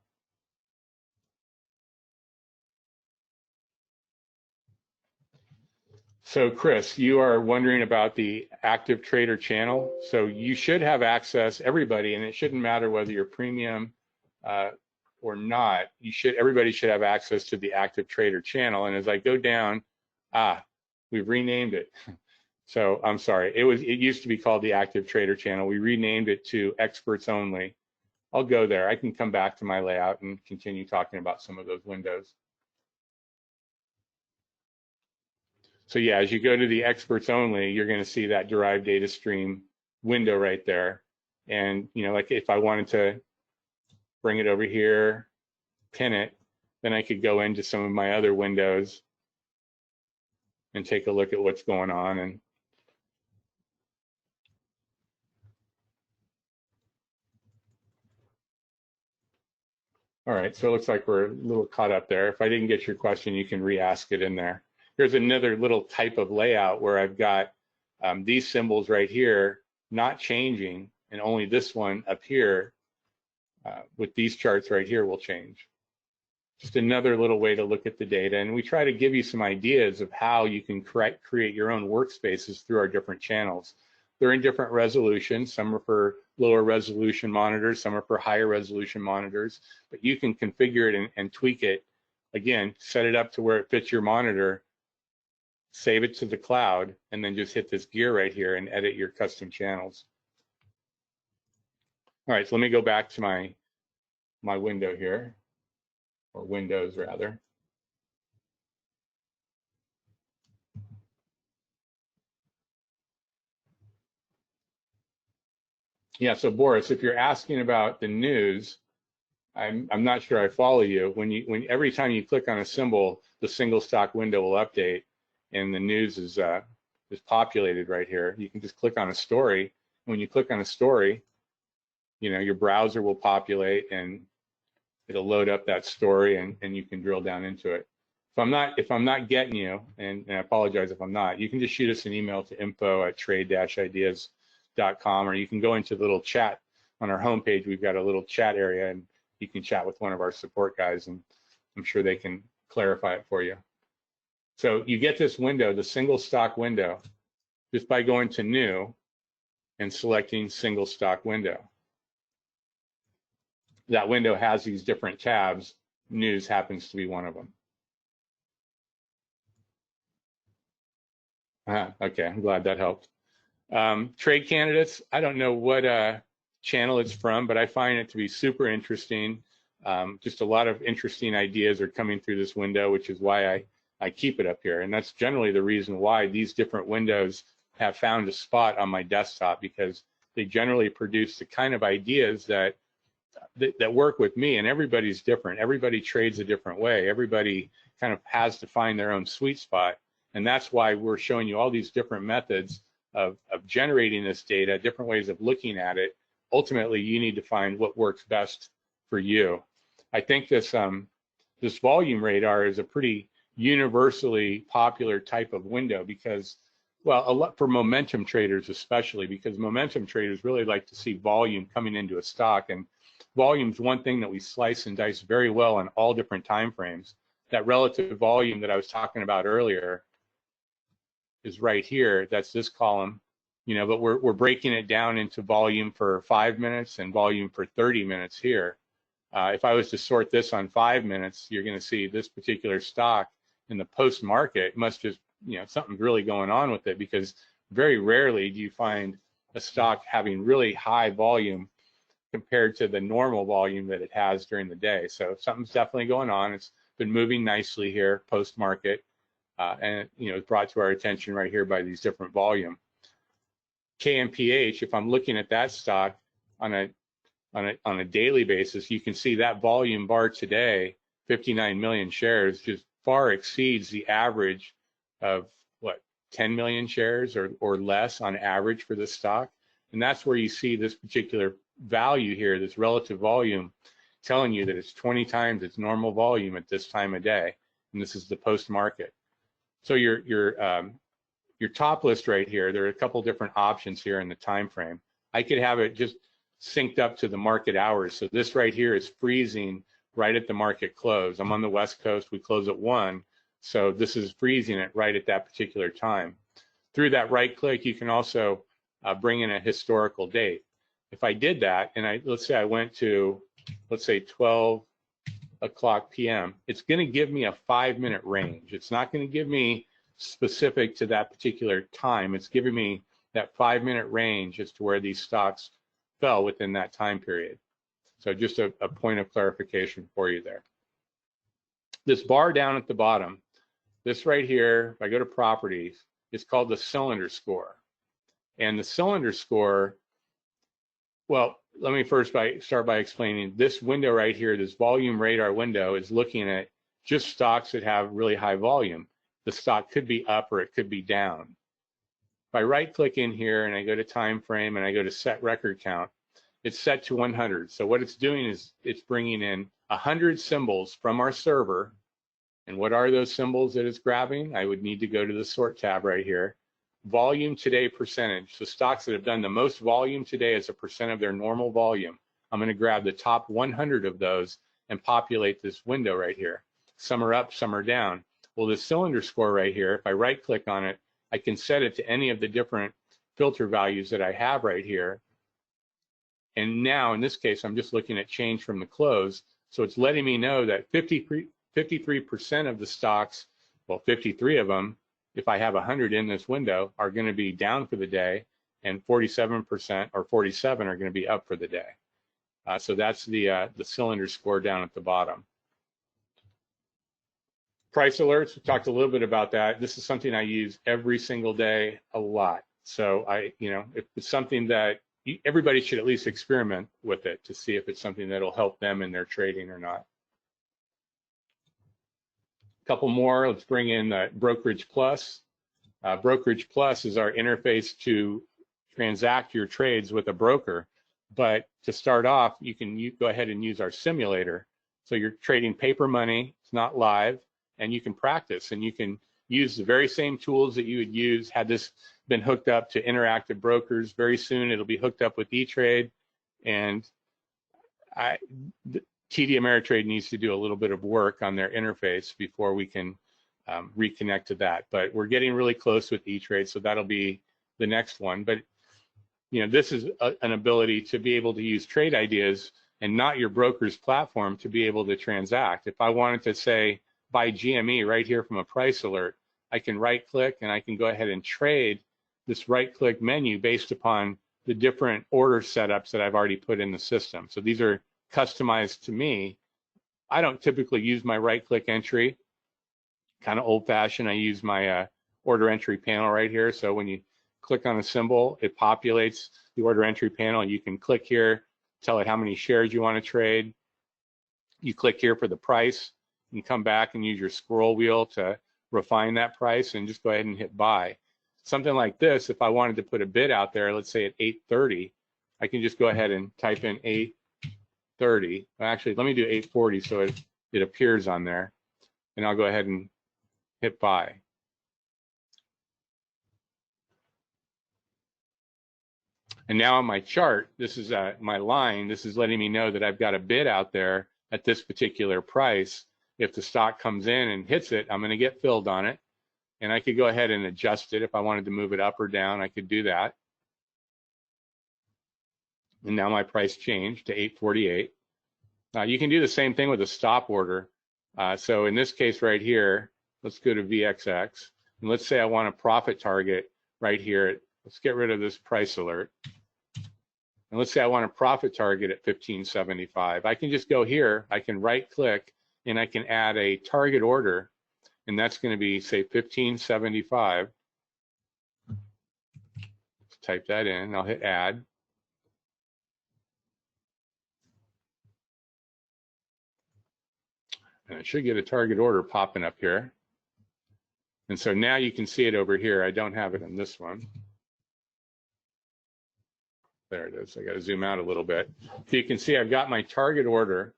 So Chris, you are wondering about the active trader channel. So you should have access, everybody, and it shouldn't matter whether you're premium or not. Everybody should have access to the active trader channel. And as I go down, we've renamed it. So I'm sorry, it used to be called the active trader channel. We renamed it to experts only. I'll go there. I can come back to my layout and continue talking about some of those windows. So yeah, as you go to the experts only, you're going to see that derived data stream window right there. And like if I wanted to bring it over here, pin it, then I could go into some of my other windows and take a look at what's going on. And all right, so it looks like we're a little caught up there. If I didn't get your question, you can re-ask it in there. Here's another little type of layout where I've got these symbols right here not changing, and only this one up here with these charts right here will change. Just another little way to look at the data. And we try to give you some ideas of how you can create your own workspaces through our different channels. They're in different resolutions. Some are for lower resolution monitors, some are for higher resolution monitors, but you can configure it and tweak it. Again, set it up to where it fits your monitor, save it to the cloud, and then just hit this gear right here and edit your custom channels. All right, so let me go back to my window here, or windows rather. Yeah, so Boris, if you're asking about the news, I'm not sure I follow you. Every time you click on a symbol, the single stock window will update, and the news is populated right here. You can just click on a story. When you click on a story, your browser will populate and it'll load up that story, and you can drill down into it. If I'm not getting you, and I apologize if I'm not, you can just shoot us an email to info@trade-ideas.com, or you can go into the little chat on our homepage. We've got a little chat area, and you can chat with one of our support guys, and I'm sure they can clarify it for you. So you get this window, the single stock window, just by going to new and selecting single stock window. That window has these different tabs. News happens to be one of them. Okay, I'm glad that helped. Trade candidates, I don't know what channel it's from, but I find it to be super interesting. Just a lot of interesting ideas are coming through this window, which is why I keep it up here. And that's generally the reason why these different windows have found a spot on my desktop, because they generally produce the kind of ideas that work with me. And everybody's different. Everybody trades a different way. Everybody kind of has to find their own sweet spot. And that's why we're showing you all these different methods of generating this data, different ways of looking at it. Ultimately, you need to find what works best for you. I think this volume radar is a pretty universally popular type of window because, well, a lot for momentum traders especially, because momentum traders really like to see volume coming into a stock. And volume is one thing that we slice and dice very well on all different time frames. That relative volume that I was talking about earlier, is right here. That's this column, you know, but we're breaking it down into volume for 5 minutes and volume for 30 minutes here. If I was to sort this on 5 minutes, you're going to see this particular stock in the post market must just, you know, something's really going on with it, because very rarely do you find a stock having really high volume compared to the normal volume that it has during the day. So something's definitely going on. It's been moving nicely here post market, and you know, it's brought to our attention right here by these different volume. KMPH, if I'm looking at that stock on a daily basis, you can see that volume bar today, 59 million shares, just far exceeds the average of what, 10 million shares or less on average for this stock. And that's where you see this particular value here, this relative volume, telling you that it's 20 times its normal volume at this time of day. And this is the post market. So your top list right here, there are a couple different options here in the time frame. I could have it just synced up to the market hours. So this right here is freezing right at the market close. I'm on the West Coast, we close at 1. So this is freezing it right at that particular time. Through that right click, you can also bring in a historical date. If I did that, and let's say I went to, let's say 12 o'clock p.m., it's going to give me a 5-minute range. It's not going to give me specific to that particular time. It's giving me that 5-minute range as to where these stocks fell within that time period. So just a point of clarification for you there. This bar down at the bottom, this right here, if I go to properties, it's called the cylinder score. And the cylinder score, well, let me first start by explaining this window right here, this volume radar window, is looking at just stocks that have really high volume. The stock could be up or it could be down. If I right click in here and I go to time frame and I go to set record count, it's set to 100. So what it's doing is it's bringing in 100 symbols from our server. And what are those symbols that it's grabbing? I would need to go to the sort tab right here. Volume today percentage. So stocks that have done the most volume today as a percent of their normal volume. I'm going to grab the top 100 of those and populate this window right here. Some are up, some are down. Well, the cylinder score right here, if I right click on it, I can set it to any of the different filter values that I have right here. And now in this case, I'm just looking at change from the close. So it's letting me know that 53% of the stocks, well, 53 of them, if I have 100 in this window, are going to be down for the day, and 47% or 47 are going to be up for the day. So that's the cylinder score down at the bottom. Price alerts, we talked a little bit about that. This is something I use every single day a lot. So if it's something that everybody should at least experiment with it to see if it's something that'll help them in their trading or not. A couple more, let's bring in Brokerage Plus. Brokerage Plus is our interface to transact your trades with a broker. But to start off, you can go ahead and use our simulator. So you're trading paper money, it's not live, and you can practice, and you can use the very same tools that you would use had this been hooked up to interactive brokers. Very soon it'll be hooked up with E-Trade, and TD Ameritrade needs to do a little bit of work on their interface before we can reconnect to that. But we're getting really close with E-Trade, so that'll be the next one. But this is an ability to be able to use trade ideas and not your broker's platform to be able to transact. If I wanted to say buy GME right here from a price alert, I can right click and I can go ahead and trade this right click menu based upon the different order setups that I've already put in the system. So these are customized to me. I don't typically use my right click entry, kind of old fashioned. I use my order entry panel right here. So when you click on a symbol, it populates the order entry panel. You can click here, tell it how many shares you want to trade. You click here for the price. You come back and use your scroll wheel to refine that price and just go ahead and hit buy. Something like this, if I wanted to put a bid out there, let's say at 8:30, I can just go ahead and type in 8:30. Actually, let me do 8:40 so it appears on there, and I'll go ahead and hit buy. And now on my chart, this is my line. This is letting me know that I've got a bid out there at this particular price. If the stock comes in and hits it, I'm going to get filled on it. And I could go ahead and adjust it. If I wanted to move it up or down, I could do that. And now my price changed to 848. You can do the same thing with a stop order. So in this case right here, let's go to VXX. And let's say I want a profit target right here. Let's get rid of this price alert. And let's say I want a profit target at 1575. I can just go here, I can right click, and I can add a target order. And that's going to be, say, 1575. Let's type that in. I'll hit add. And I should get a target order popping up here. And so now you can see it over here. I don't have it in this one. There it is. I got to zoom out a little bit. So you can see I've got my target order,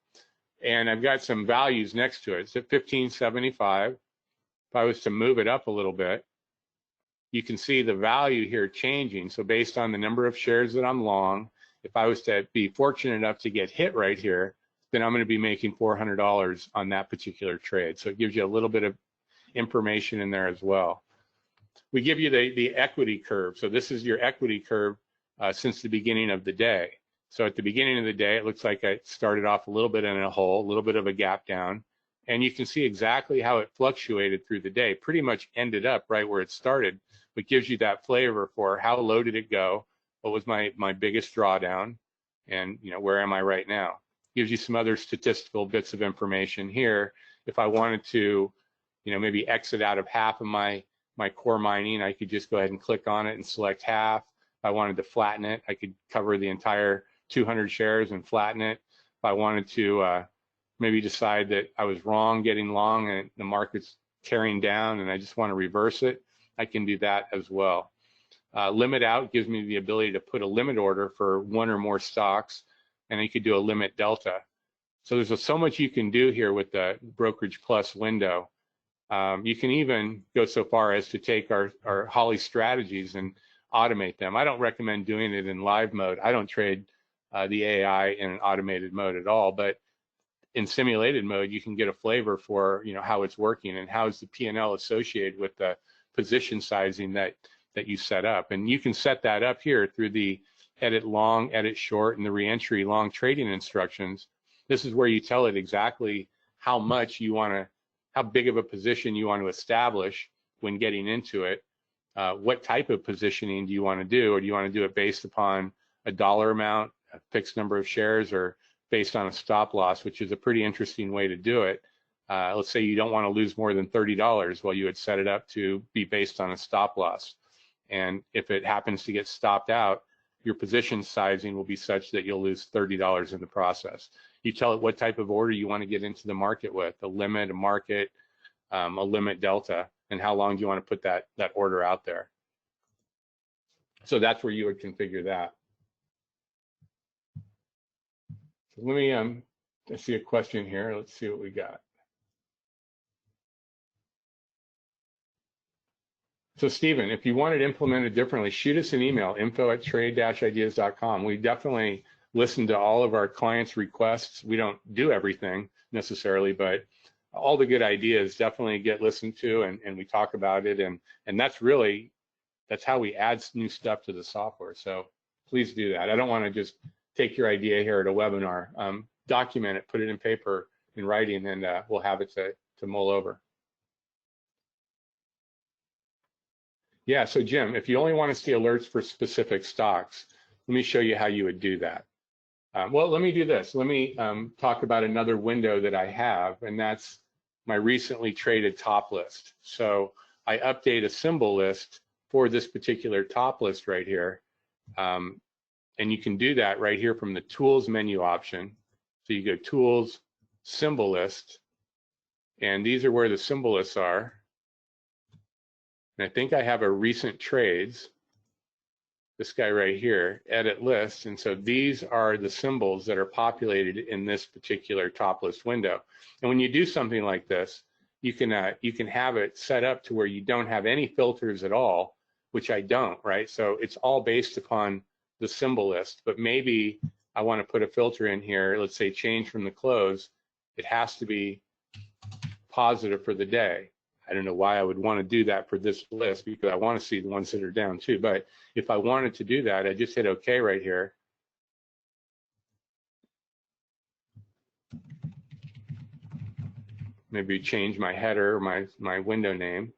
and I've got some values next to it. It's at 1575. If I was to move it up a little bit, you can see the value here changing. So based on the number of shares that I'm long, if I was to be fortunate enough to get hit right here, then I'm going to be making $400 on that particular trade. So it gives you a little bit of information in there as well. We give you the equity curve. So this is your equity curve since the beginning of the day. So at the beginning of the day, it looks like I started off a little bit in a hole, a little bit of a gap down, and you can see exactly how it fluctuated through the day. Pretty much ended up right where it started, but gives you that flavor for how low did it go, what was my biggest drawdown, and where am I right now. Gives you some other statistical bits of information here. If I wanted to, maybe exit out of half of my core mining, I could just go ahead and click on it and select half. If I wanted to flatten it, I could cover the entire 200 shares and flatten it. If I wanted to maybe decide that I was wrong getting long and the market's tearing down and I just want to reverse it, I can do that as well. Limit out gives me the ability to put a limit order for one or more stocks, and you could do a limit delta. So there's so much you can do here with the Brokerage Plus window. You can even go so far as to take our Holly strategies and automate them. I don't recommend doing it in live mode. I don't trade the AI in an automated mode at all, but in simulated mode, you can get a flavor for how it's working and how is the P&L associated with the position sizing that you set up. And you can set that up here through the edit long, edit short, and the reentry long trading instructions. This is where you tell it exactly how much you want to, how big of a position you want to establish when getting into it. What type of positioning do you want to do, or do you want to do it based upon a dollar amount, a fixed number of shares, or based on a stop loss, which is a pretty interesting way to do it. Let's say you don't want to lose more than $30. Well, you would set it up to be based on a stop loss. And if it happens to get stopped out, your position sizing will be such that you'll lose $30 in the process. You tell it what type of order you want to get into the market with, a limit, a market, a limit delta, and how long do you want to put that order out there. So that's where you would configure that. So let me, I see a question here. Let's see what we got. So Stephen, if you want it implemented differently, shoot us an email, info@trade-ideas.com. We definitely listen to all of our clients' requests. We don't do everything necessarily, but all the good ideas definitely get listened to, and we talk about it. And that's how we add new stuff to the software. So please do that. I don't want to just take your idea here at a webinar. Document it, put it in paper, in writing, and we'll have it to mull over. Yeah, so Jim, if you only want to see alerts for specific stocks, let me show you how you would do that. Well, let me do this. Let me talk about another window that I have, and that's my recently traded top list. So I update a symbol list for this particular top list right here. And you can do that right here from the Tools menu option. So you go Tools, Symbol List, and these are where the symbol lists are. And I think I have a recent trades, this guy right here, edit list. And so these are the symbols that are populated in this particular top list window. And when you do something like this, you can have it set up to where you don't have any filters at all, which I don't, right? So it's all based upon the symbol list, but maybe I want to put a filter in here. Let's say change from the close. It has to be positive for the day. I don't know why I would want to do that for this list, because I want to see the ones that are down too. But if I wanted to do that, I just hit OK right here. Maybe change my header, my window name,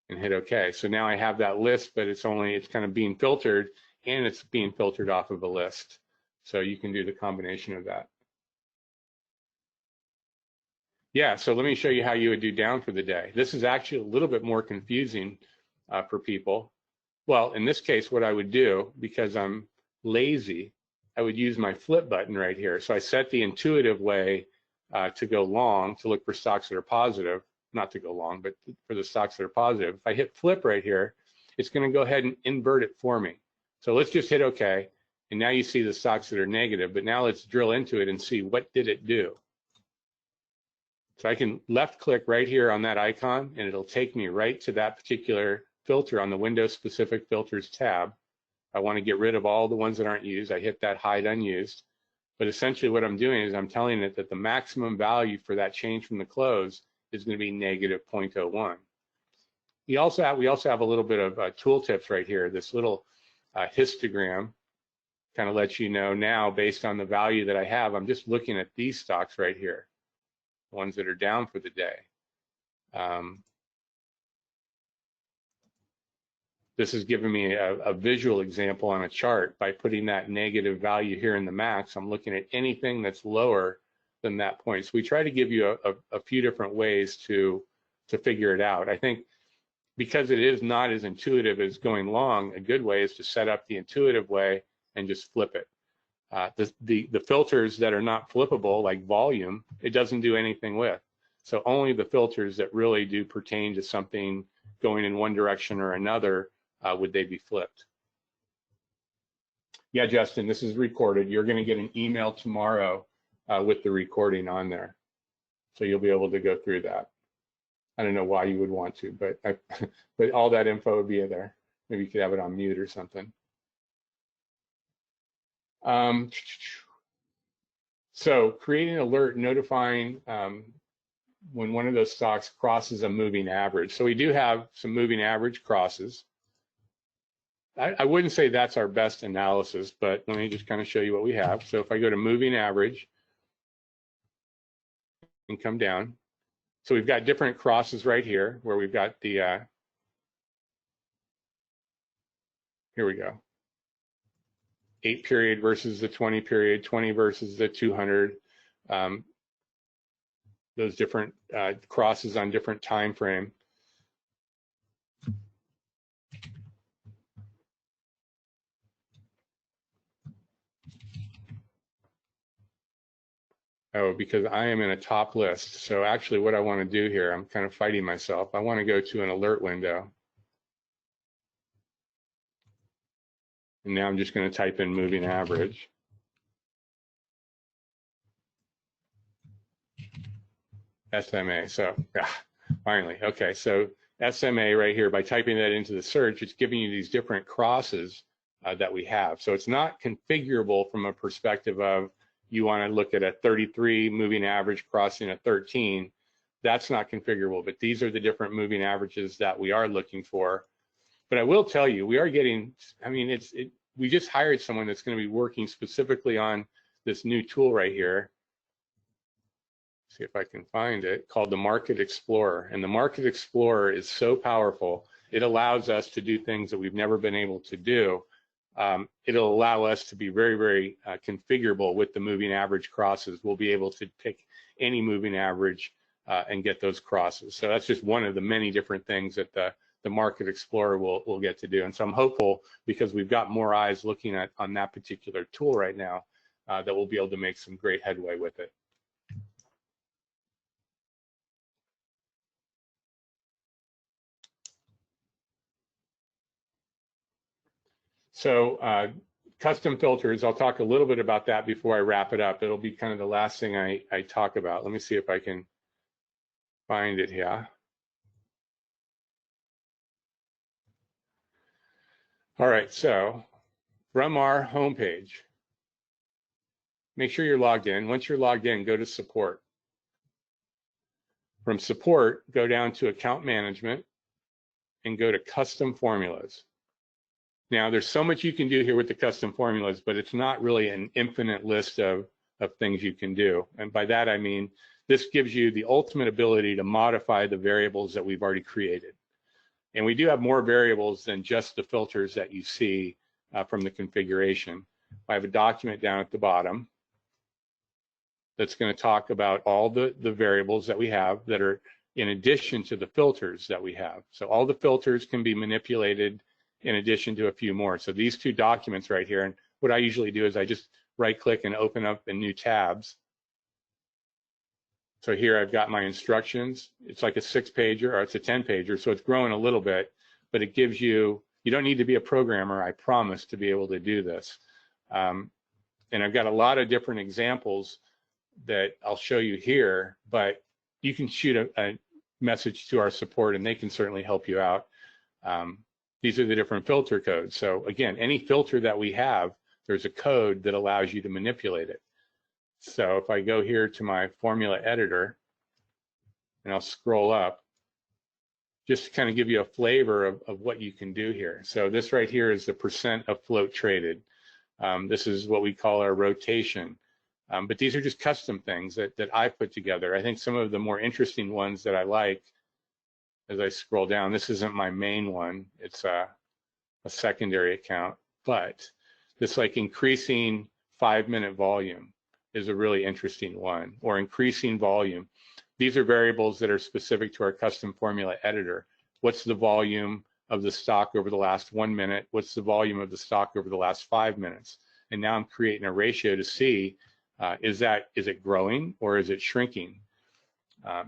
and hit OK. So now I have that list, but it's kind of being filtered, and it's being filtered off of a list. So you can do the combination of that. Yeah, so let me show you how you would do down for the day. This is actually a little bit more confusing for people. Well, in this case, what I would do, because I'm lazy, I would use my flip button right here. So I set the intuitive way to go long, to look for stocks that are positive, not to go long, but for the stocks that are positive. If I hit flip right here, it's going to go ahead and invert it for me. So let's just hit OK. And now you see the stocks that are negative, but now let's drill into it and see what did it do. So I can left click right here on that icon, and it'll take me right to that particular filter on the Windows Specific Filters tab. I want to get rid of all the ones that aren't used. I hit that hide unused. But essentially what I'm doing is I'm telling it that the maximum value for that change from the close is going to be negative 0.01. We also have a little bit of tooltips right here. This little histogram kind of lets you know now, based on the value that I have, I'm just looking at these stocks right here, the ones that are down for the day. This is giving me a visual example on a chart. By putting that negative value here in the max, I'm looking at anything that's lower than that point. So we try to give you a few different ways to figure it out. I think because it is not as intuitive as going long, a good way is to set up the intuitive way and just flip it. The filters that are not flippable, like volume, it doesn't do anything with. So only the filters that really do pertain to something going in one direction or another would they be flipped. Yeah, Justin, this is recorded. You're going to get an email tomorrow with the recording on there. So you'll be able to go through that. I don't know why you would want to, but all that info would be there. Maybe you could have it on mute or something. So creating an alert notifying when one of those stocks crosses a moving average. So we do have some moving average crosses. I wouldn't say that's our best analysis, but let me just kind of show you what we have. So if I go to moving average and come down, so we've got different crosses right here where we've got the, here we go, 8 period versus the 20 period, 20 versus the 200, those different crosses on different time frame. Oh, because I am in a top list. So actually what I want to do here, I'm kind of fighting myself. I want to go to an alert window. And now I'm just going to type in moving average. SMA, so yeah, finally. Okay, so SMA right here, by typing that into the search, it's giving you these different crosses that we have. So it's not configurable from a perspective of you want to look at a 33 moving average crossing a 13. That's not configurable, but these are the different moving averages that we are looking for. But I will tell you, we are getting, I mean, we just hired someone that's going to be working specifically on this new tool right here. See if I can find it, called the Market Explorer. And the Market Explorer is so powerful. It allows us to do things that we've never been able to do. It'll allow us to be very, very configurable with the moving average crosses. We'll be able to pick any moving average and get those crosses. So that's just one of the many different things that the Market Explorer will get to do. And so I'm hopeful, because we've got more eyes looking at on that particular tool right now, that we'll be able to make some great headway with it. So custom filters, I'll talk a little bit about that before I wrap it up. It'll be kind of the last thing I talk about. Let me see if I can find it here. All right, so from our homepage, make sure you're logged in. Once you're logged in, go to support. From support, go down to account management and go to custom formulas. Now, there's so much you can do here with the custom formulas, but it's not really an infinite list of things you can do. And by that, I mean, this gives you the ultimate ability to modify the variables that we've already created. And we do have more variables than just the filters that you see from the configuration. I have a document down at the bottom that's going to talk about all the variables that we have that are in addition to the filters that we have. So all the filters can be manipulated in addition to a few more. So these two documents right here, and what I usually do is I just right click and open up in new tabs. So here I've got my instructions. It's like a 6-pager or it's a 10-pager, so it's growing a little bit, but it gives you, you don't need to be a programmer, I promise, to be able to do this. And I've got a lot of different examples that I'll show you here, but you can shoot a message to our support and they can certainly help you out. These are the different filter codes. So again, any filter that we have, there's a code that allows you to manipulate it. So if I go here to my formula editor and I'll scroll up, just to kind of give you a flavor of what you can do here. So this right here is the percent of float traded. This is what we call our rotation. But these are just custom things that I put together. I think some of the more interesting ones that I like, as I scroll down, this isn't my main one, it's a secondary account, but this like increasing 5-minute volume is a really interesting one, or increasing volume. These are variables that are specific to our custom formula editor. What's the volume of the stock over the last 1 minute? What's the volume of the stock over the last 5 minutes? And now I'm creating a ratio to see, is it growing or is it shrinking?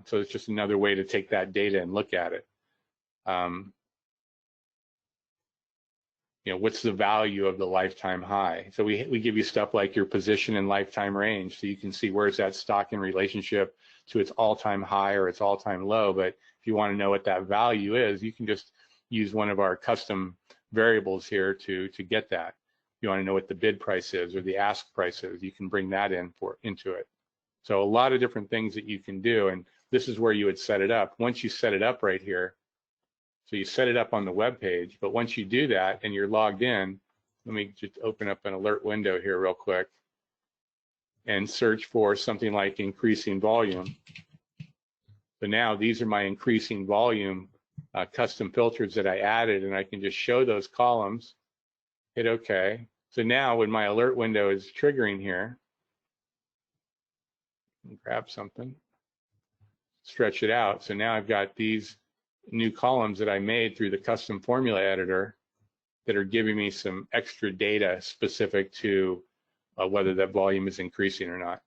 So it's just another way to take that data and look at it. You know, what's the value of the lifetime high? So we give you stuff like your position and lifetime range, so you can see where's that stock in relationship to its all-time high or its all-time low. But if you want to know what that value is, you can just use one of our custom variables here to get that. If you want to know what the bid price is or the ask price is, you can bring that into it. So a lot of different things that you can do, and this is where you would set it up. Once you set it up right here, so you set it up on the web page, but once you do that and you're logged in, let me just open up an alert window here real quick and search for something like increasing volume. So now these are my increasing volume custom filters that I added, and I can just show those columns, hit OK. So now when my alert window is triggering here, grab something, stretch it out. So now I've got these new columns that I made through the custom formula editor that are giving me some extra data specific to whether that volume is increasing or not.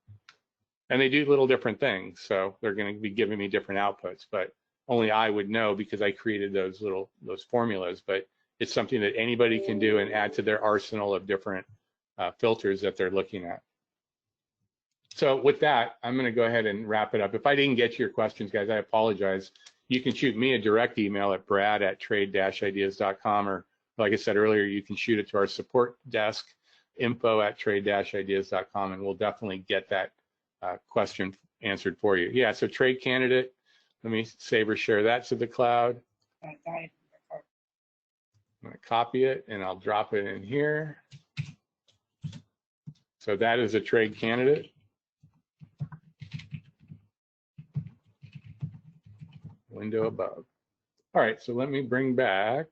And they do little different things. So they're going to be giving me different outputs, but only I would know because I created those formulas. But it's something that anybody can do and add to their arsenal of different filters that they're looking at. So with that, I'm going to go ahead and wrap it up. If I didn't get to your questions, guys, I apologize. You can shoot me a direct email at brad@trade-ideas.com, or like I said earlier, you can shoot it to our support desk, info@trade-ideas.com, and we'll definitely get that question answered for you. Yeah, so trade candidate, let me save or share that to the cloud. I'm going to copy it and I'll drop it in here. So that is a trade candidate. Window above. All right, so let me bring back,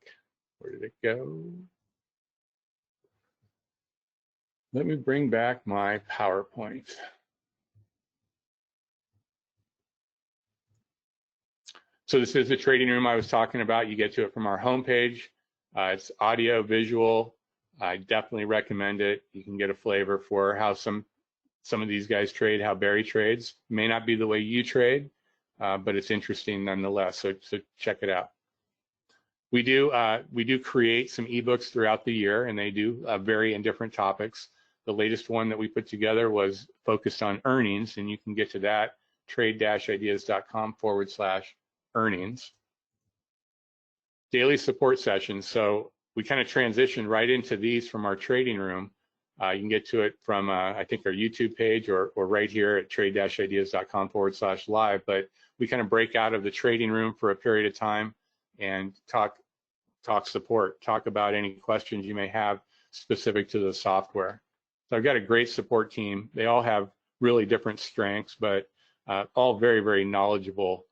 where did it go? Let me bring back my PowerPoint. So this is the trading room I was talking about. You get to it from our homepage. It's audio, visual. I definitely recommend it. You can get a flavor for how some of these guys trade, how Barry trades. May not be the way you trade, but it's interesting nonetheless. So check it out. We do create some ebooks throughout the year, and they do vary in different topics. The latest one that we put together was focused on earnings, and you can get to that trade-ideas.com/earnings. Daily support sessions. So we kind of transitioned right into these from our trading room. You can get to it from, I think, our YouTube page or right here at trade-ideas.com/live. But we kind of break out of the trading room for a period of time and talk support, talk about any questions you may have specific to the software. So I've got a great support team. They all have really different strengths, but all very, very knowledgeable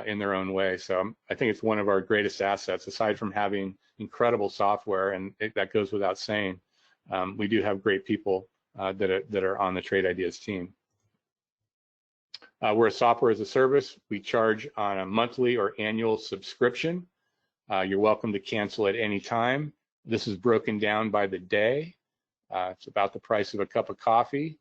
in their own way. So I think it's one of our greatest assets, aside from having incredible software, and that goes without saying. We do have great people that are on the Trade Ideas team. We're a software as a service. We charge on a monthly or annual subscription. You're welcome to cancel at any time. This is broken down by the day. It's about the price of a cup of coffee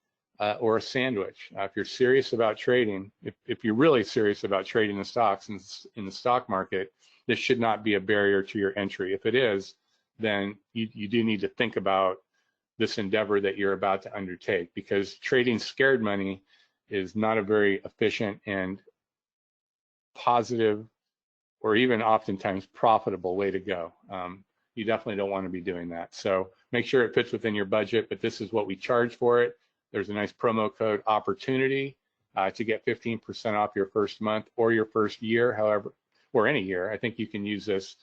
or a sandwich. If you're serious about trading, if you're really serious about trading the stocks in the stock market, this should not be a barrier to your entry. If it is, then you do need to think about this endeavor that you're about to undertake, because trading scared money is not a very efficient and positive, or even oftentimes profitable way to go. You definitely don't want to be doing that. So make sure it fits within your budget, but this is what we charge for it. There's a nice promo code opportunity to get 15% off your first month or your first year, however, or any year. I think you can use this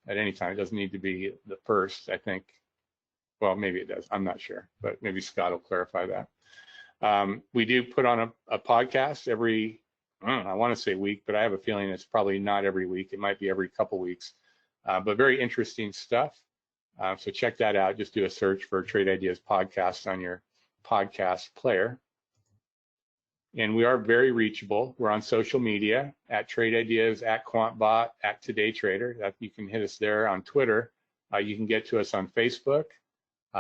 at any time. It doesn't need to be the first, I think. Well, maybe it does. I'm not sure, but maybe Scott will clarify that. We do put on a podcast every, I want to say week, but I have a feeling it's probably not every week. It might be every couple weeks, but very interesting stuff. So check that out. Just do a search for Trade Ideas Podcast on your podcast player. And we are very reachable. We're on social media at Trade Ideas, at QuantBot, at Today Trader. You can hit us there on Twitter. You can get to us on Facebook.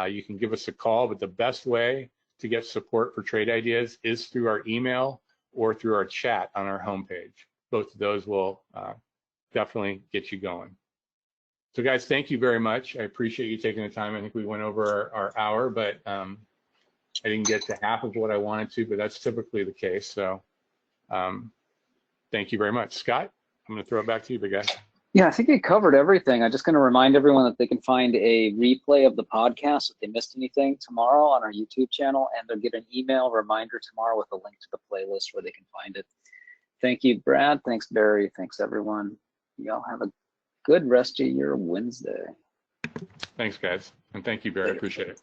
You can give us a call, but the best way to get support for Trade Ideas is through our email or through our chat on our homepage. Both of those will definitely get you going. So guys, thank you very much. I appreciate you taking the time. I think we went over our hour, but I didn't get to half of what I wanted to, but that's typically the case. So thank you very much. Scott, I'm gonna throw it back to you, big guy. Yeah, I think we covered everything. I'm just going to remind everyone that they can find a replay of the podcast if they missed anything tomorrow on our YouTube channel, and they'll get an email reminder tomorrow with a link to the playlist where they can find it. Thank you, Brad. Thanks, Barry. Thanks, everyone. Y'all have a good rest of your Wednesday. Thanks, guys. And thank you, Barry. I appreciate it.